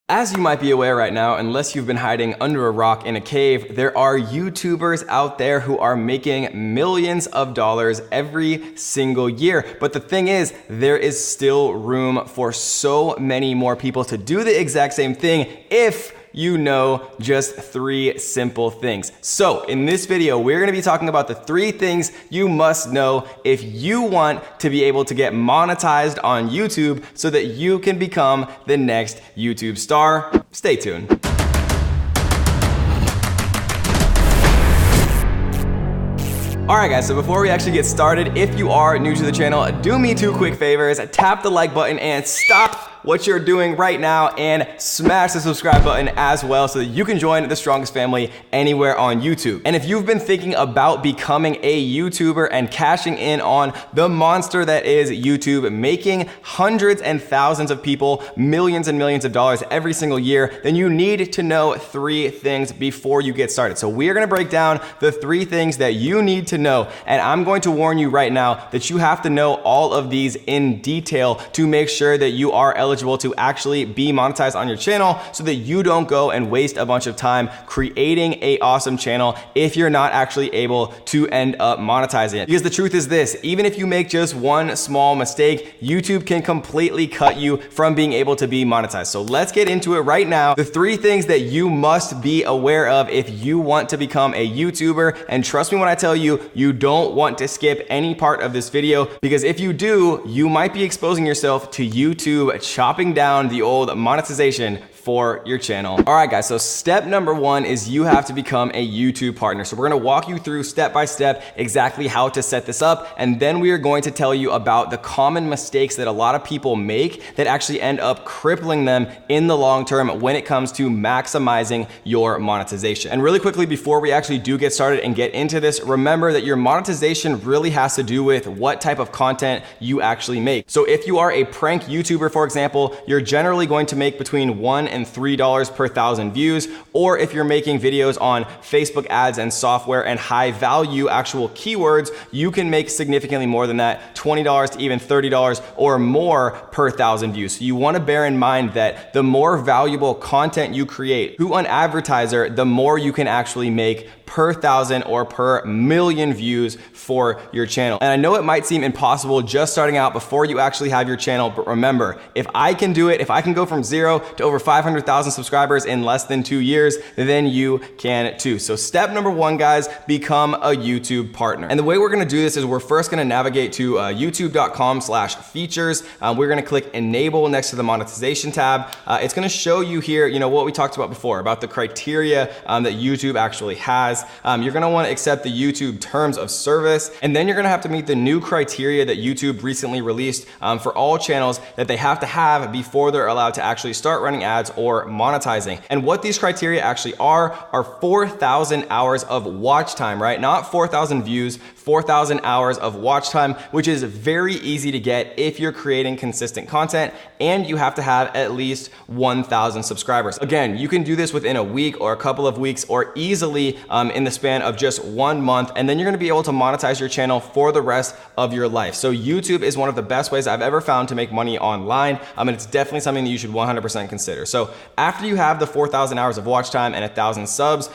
As you might be aware right now, unless you've been hiding under a rock in a cave, there are YouTubers out there who are making millions of dollars every single year. But the thing is, there is still room for so many more people to do the exact same thing if you know just 3 simple things. So in this video, we're gonna be talking about the 3 things you must know if you want to be able to get monetized on YouTube so that you can become the next YouTube star. Stay tuned. Alright guys, so before we actually get started, if you are new to the channel, do me 2 quick favors. Tap the like button and stop what you're doing right now and smash the subscribe button as well so that you can join the strongest family anywhere on YouTube. And if you've been thinking about becoming a YouTuber and cashing in on the monster that is YouTube, making hundreds and thousands of people millions and millions of dollars every single year, then you need to know 3 things before you get started. So we are gonna break down the 3 things that you need to know, and I'm going to warn you right now that you have to know all of these in detail to make sure that you are eligible to actually be monetized on your channel so that you don't go and waste a bunch of time creating a awesome channel if you're not actually able to end up monetizing it. Because the truth is this, even if you make just one small mistake, YouTube can completely cut you from being able to be monetized. So let's get into it right now. The 3 things that you must be aware of if you want to become a YouTuber, and trust me when I tell you, you don't want to skip any part of this video, because if you do, you might be exposing yourself to YouTube chopping down the old monetization for your channel. All right guys, so step number 1 is you have to become a YouTube partner. So we're gonna walk you through step by step exactly how to set this up, and then we are going to tell you about the common mistakes that a lot of people make that actually end up crippling them in the long term when it comes to maximizing your monetization. And really quickly, before we actually do get started and get into this, remember that your monetization really has to do with what type of content you actually make. So if you are a prank YouTuber, for example, you're generally going to make between $1 and $3 per 1,000 views. Or if you're making videos on Facebook ads and software and high value actual keywords, you can make significantly more than that, $20 to even $30 or more per 1,000 views. So you want to bear in mind that the more valuable content you create to an advertiser, the more you can actually make per 1,000 or per million views for your channel. And I know it might seem impossible just starting out before you actually have your channel, but remember, if I can do it, if I can go from 0 to over 500,000 subscribers in less than 2 years, then you can too. So step number 1, guys, become a YouTube partner. And the way we're gonna do this is we're first gonna navigate to youtube.com/features. We're gonna click enable next to the monetization tab. It's gonna show you here, what we talked about before, about the criteria that YouTube actually has. You're gonna wanna accept the YouTube terms of service, and then you're gonna have to meet the new criteria that YouTube recently released for all channels that they have to have before they're allowed to actually start running ads or monetizing. And what these criteria actually are 4,000 hours of watch time, right? Not 4,000 views, 4,000 hours of watch time, which is very easy to get if you're creating consistent content, and you have to have at least 1,000 subscribers. Again, you can do this within a week or a couple of weeks or easily in the span of just 1 month, and then you're gonna be able to monetize your channel for the rest of your life. So YouTube is one of the best ways I've ever found to make money online, and it's definitely something that you should 100% consider. So after you have the 4,000 hours of watch time and 1,000 subs,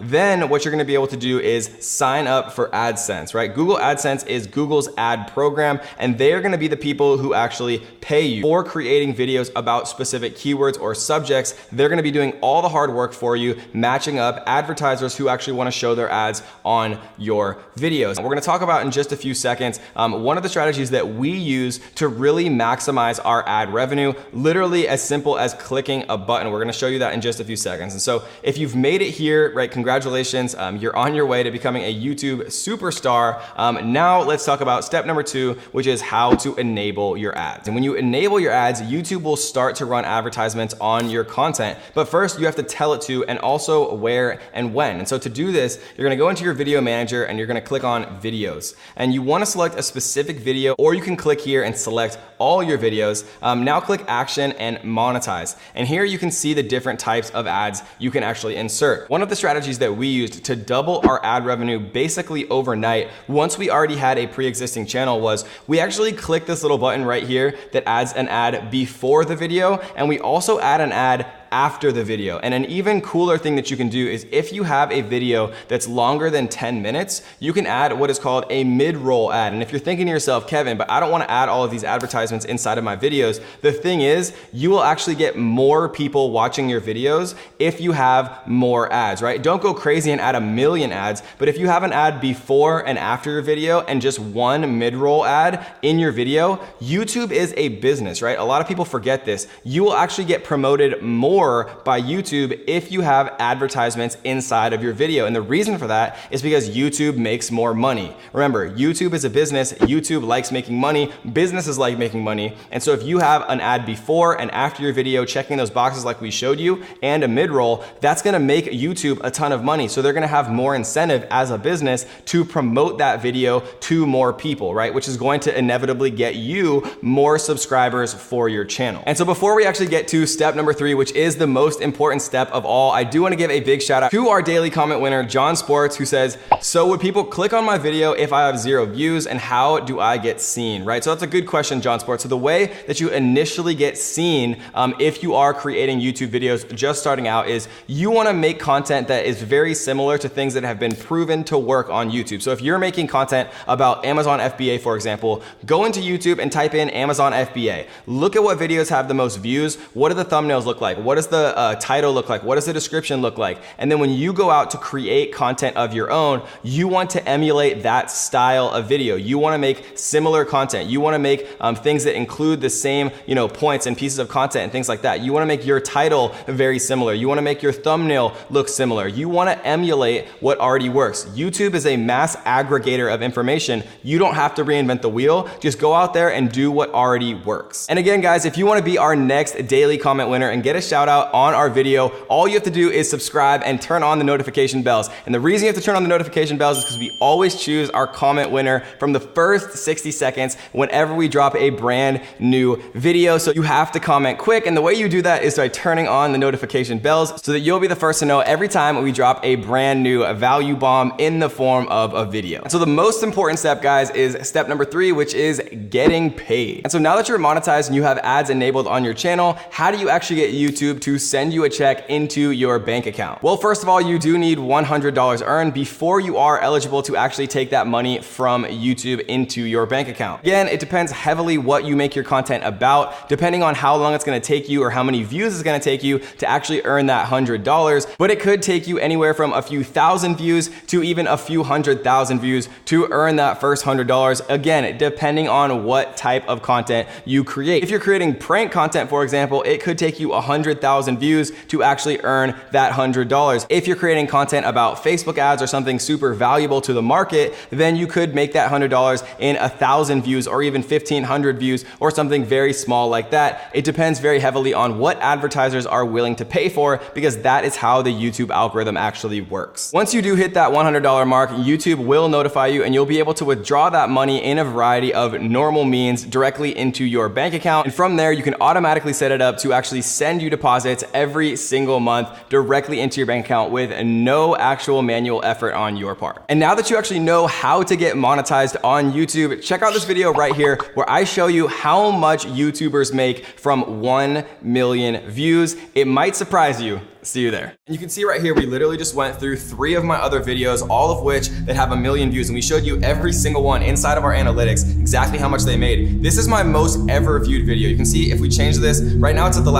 then what you're gonna be able to do is sign up for AdSense, right? Google AdSense is Google's ad program, and they are gonna be the people who actually pay you for creating videos about specific keywords or subjects. They're gonna be doing all the hard work for you, matching up advertisers who actually wanna show their ads on your videos. We're gonna talk about in just a few seconds one of the strategies that we use to really maximize our ad revenue, literally as simple as clicking a button. We're gonna show you that in just a few seconds. And so if you've made it here, right, congratulations, you're on your way to becoming a YouTube superstar. Now let's talk about step number 2, which is how to enable your ads. And when you enable your ads, YouTube will start to run advertisements on your content. But first you have to tell it to, and also where and when. And so to do this, you're gonna go into your video manager and you're gonna click on videos. And you wanna select a specific video, or you can click here and select all your videos. Now click action and monetize. And here you can see the different types of ads you can actually insert. One of the strategies that we used to double our ad revenue basically overnight, once we already had a pre-existing channel, was we actually click this little button right here that adds an ad before the video, and we also add an ad after the video. And an even cooler thing that you can do is if you have a video that's longer than 10 minutes, you can add what is called a mid-roll ad. And if you're thinking to yourself, Kevin, but I don't want to add all of these advertisements inside of my videos, the thing is, you will actually get more people watching your videos if you have more ads, right? Don't go crazy and add 1 million ads, but if you have an ad before and after your video and just one mid-roll ad in your video, YouTube is a business, right? A lot of people forget this. You will actually get promoted more by YouTube if you have advertisements inside of your video. And the reason for that is because YouTube makes more money. Remember, YouTube is a business. YouTube likes making money. Businesses like making money. And so if you have an ad before and after your video, checking those boxes like we showed you, and a mid-roll, that's gonna make YouTube a ton of money. So they're gonna have more incentive as a business to promote that video to more people, right? Which is going to inevitably get you more subscribers for your channel. And so before we actually get to step number 3, which is the most important step of all, I do wanna give a big shout out to our daily comment winner, John Sports, who says, so would people click on my video if I have 0 views, and how do I get seen, right? So that's a good question, John Sports. So the way that you initially get seen if you are creating YouTube videos just starting out is you wanna make content that is very similar to things that have been proven to work on YouTube. So if you're making content about Amazon FBA, for example, go into YouTube and type in Amazon FBA. Look at what videos have the most views. What do the thumbnails look like? What does the title look like? What does the description look like? And then when you go out to create content of your own, you want to emulate that style of video. You wanna make similar content. You wanna make things that include the same, points and pieces of content and things like that. You wanna make your title very similar. You wanna make your thumbnail look similar. You wanna emulate what already works. YouTube is a mass aggregator of information. You don't have to reinvent the wheel. Just go out there and do what already works. And again, guys, if you wanna be our next daily comment winner and get a shout out on our video, all you have to do is subscribe and turn on the notification bells. And the reason you have to turn on the notification bells is because we always choose our comment winner from the first 60 seconds whenever we drop a brand new video. So you have to comment quick. And the way you do that is by turning on the notification bells so that you'll be the first to know every time we drop a brand new value bomb in the form of a video. So the most important step, guys, is step number 3, which is getting paid. And so now that you're monetized and you have ads enabled on your channel, how do you actually get YouTube to send you a check into your bank account? Well, first of all, you do need $100 earned before you are eligible to actually take that money from YouTube into your bank account. Again, it depends heavily what you make your content about, depending on how long it's gonna take you or how many views it's gonna take you to actually earn that $100. But it could take you anywhere from a few thousand views to even a few 100,000 views to earn that first $100. Again, depending on what type of content you create. If you're creating prank content, for example, it could take you 100,000 views to actually earn that $100. If you're creating content about Facebook ads or something super valuable to the market, then you could make that $100 in 1,000 views or even 1,500 views or something very small like that. It depends very heavily on what advertisers are willing to pay for, because that is how the YouTube algorithm actually works. Once you do hit that $100 mark, YouTube will notify you and you'll be able to withdraw that money in a variety of normal means directly into your bank account. And from there, you can automatically set it up to actually send you deposits every single month directly into your bank account with no actual manual effort on your part. And now that you actually know how to get monetized on YouTube, check out this video right here where I show you how much YouTubers make from 1 million views. It might surprise you. See you there. And you can see right here, we literally just went through 3 of my other videos, all of which that have 1 million views. And we showed you every single one inside of our analytics, exactly how much they made. This is my most ever viewed video. You can see if we change this, right now it's at the last